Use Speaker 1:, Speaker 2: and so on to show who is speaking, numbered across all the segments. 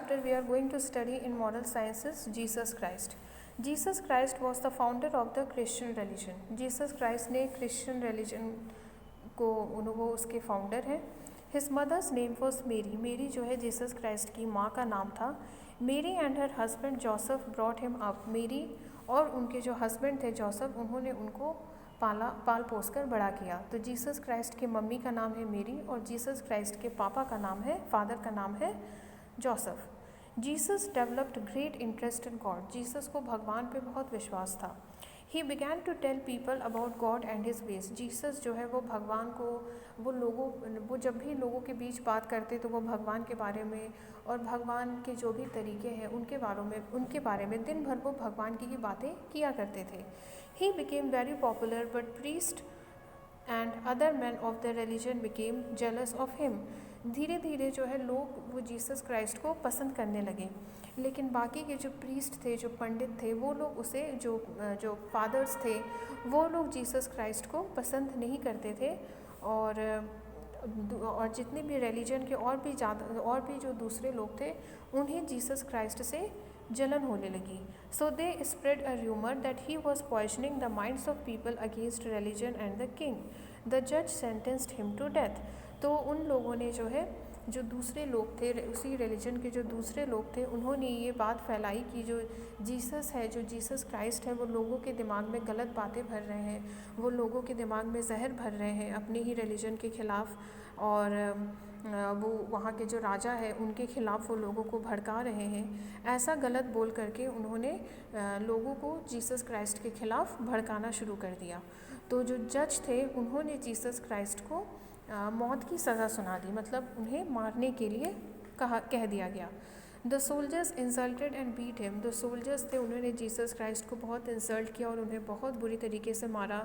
Speaker 1: chapter we are going to study in moral sciences Jesus Christ. Jesus Christ was the founder of the Christian religion. Jesus Christ ने Christian religion को वो उसके founder हैं. His mother's name was Mary. मेरी जो है Jesus Christ की माँ का नाम था. Mary and her husband Joseph brought him up. मेरी और उनके जो हस्बैंड थे जोसेफ, उन्होंने उनको पाल पोस कर बड़ा किया. तो जीसस क्राइस्ट के मम्मी का नाम है मेरी और जीसस क्राइस्ट के पापा का नाम है, फादर का नाम है Joseph. Jesus developed great interest in God. Jesus को भगवान पे बहुत विश्वास था. He began to tell people about God and his ways. Jesus जो है वो भगवान को वो जब भी लोगों के बीच बात करते तो वो भगवान के बारे में और भगवान के जो भी तरीके हैं उनके बारे में दिन भर वो भगवान की बातें किया करते थे. He became very popular but priest and other man of the religion became jealous of him. धीरे धीरे जो है लोग वो जीसस क्राइस्ट को पसंद करने लगे, लेकिन बाकी के जो प्रीस्ट थे, जो पंडित थे, वो लोग उसे जो फादर्स थे वो लोग जीसस क्राइस्ट को पसंद नहीं करते थे. और जितने भी रिलीजन के और भी जो दूसरे लोग थे उन्हें जीसस क्राइस्ट से जलन होने लगी. So they spread a rumour that he was poisoning the minds of people against religion and the king. The जज सेंटेंस्ड हिम टू डेथ. तो उन लोगों ने जो है, जो दूसरे लोग थे, उसी रिलीजन के जो दूसरे लोग थे, उन्होंने ये बात फैलाई कि जो जीसस है, जो जीसस क्राइस्ट है, वो लोगों के दिमाग में गलत बातें भर रहे हैं, वो लोगों के दिमाग में जहर भर रहे हैं अपने ही रिलीजन के ख़िलाफ़. और वो वहाँ के जो राजा है उनके ख़िलाफ़ वो लोगों को भड़का रहे हैं. ऐसा गलत बोल करके उन्होंने लोगों को जीसस क्राइस्ट के ख़िलाफ़ भड़काना शुरू कर दिया. तो जो जज थे उन्होंने जीसस क्राइस्ट को मौत की सज़ा सुना दी, मतलब उन्हें मारने के लिए कह दिया गया. The soldiers insulted and beat him. The soldiers थे, उन्होंने जीसस क्राइस्ट को बहुत इंसल्ट किया और उन्हें बहुत बुरी तरीके से मारा.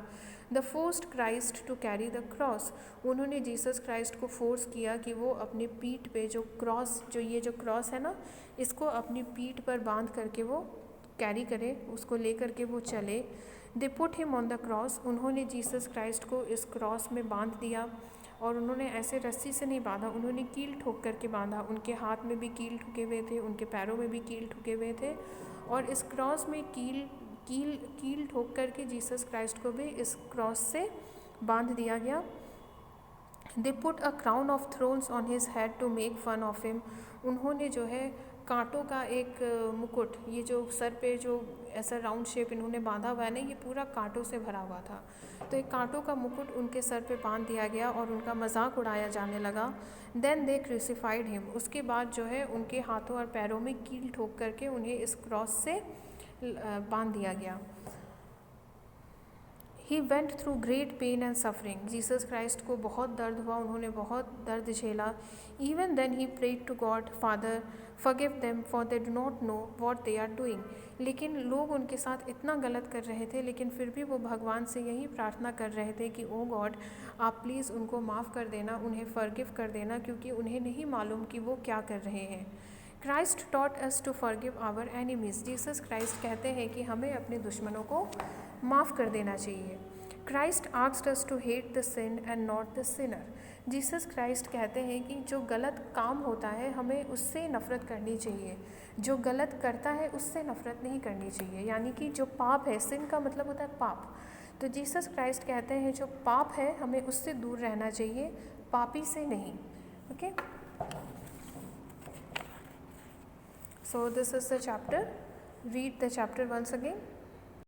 Speaker 1: The forced Christ to carry the cross. उन्होंने जीसस क्राइस्ट को फोर्स किया कि वो अपनी पीठ पे जो क्रॉस है ना, इसको अपनी पीठ पर बांध करके वो कैरी करे, उसको ले करके वो चले. They put him on the cross. उन्होंने जीसस क्राइस्ट को इस क्रॉस में बांध दिया और उन्होंने ऐसे रस्सी से नहीं बांधा, उन्होंने कील ठोक करके बांधा. उनके हाथ में भी कील ठुके हुए थे, उनके पैरों में भी कील ठुके हुए थे और इस क्रॉस में कील ठोक करके जीसस क्राइस्ट को भी इस क्रॉस से बांध दिया गया. They put a crown of thrones on his head to make fun of him. उन्होंने जो है कांटों का एक मुकुट, ये जो सर पे जो ऐसा राउंड शेप इन्होंने बांधा हुआ है ना, ये पूरा कांटों से भरा हुआ था. तो एक कांटों का मुकुट उनके सर पे बांध दिया गया और उनका मजाक उड़ाया जाने लगा. Then they crucified him. उसके बाद जो है उनके हाथों और पैरों में कील ठोक करके उन्हें इस क्रॉस से बांध दिया गया. He went through great pain and suffering. Jesus Christ को बहुत दर्द हुआ, उन्होंने बहुत दर्द झेला. Even then he prayed to God, father forgive them for they do not know what they are doing. लेकिन लोग उनके साथ इतना गलत कर रहे थे, लेकिन फिर भी वो भगवान से यही प्रार्थना कर रहे थे कि ओ गॉड, आप प्लीज़ उनको माफ़ कर देना, उन्हें फॉरगिव कर देना, क्योंकि उन्हें नहीं मालूम कि वो क्या कर रहे हैं. Christ taught us to forgive our enemies. Jesus Christ कहते हैं कि हमें अपने दुश्मनों को माफ़ कर देना चाहिए. Christ asked us to hate the sin and not the sinner. Jesus Christ कहते हैं कि जो गलत काम होता है हमें उससे नफ़रत करनी चाहिए, जो गलत करता है उससे नफ़रत नहीं करनी चाहिए. यानी कि जो पाप है, सिन का मतलब होता है पाप, तो जीसस क्राइस्ट कहते हैं जो पाप है हमें उससे दूर रहना चाहिए, पापी से नहीं. Okay, so this is the chapter. Read the chapter once again.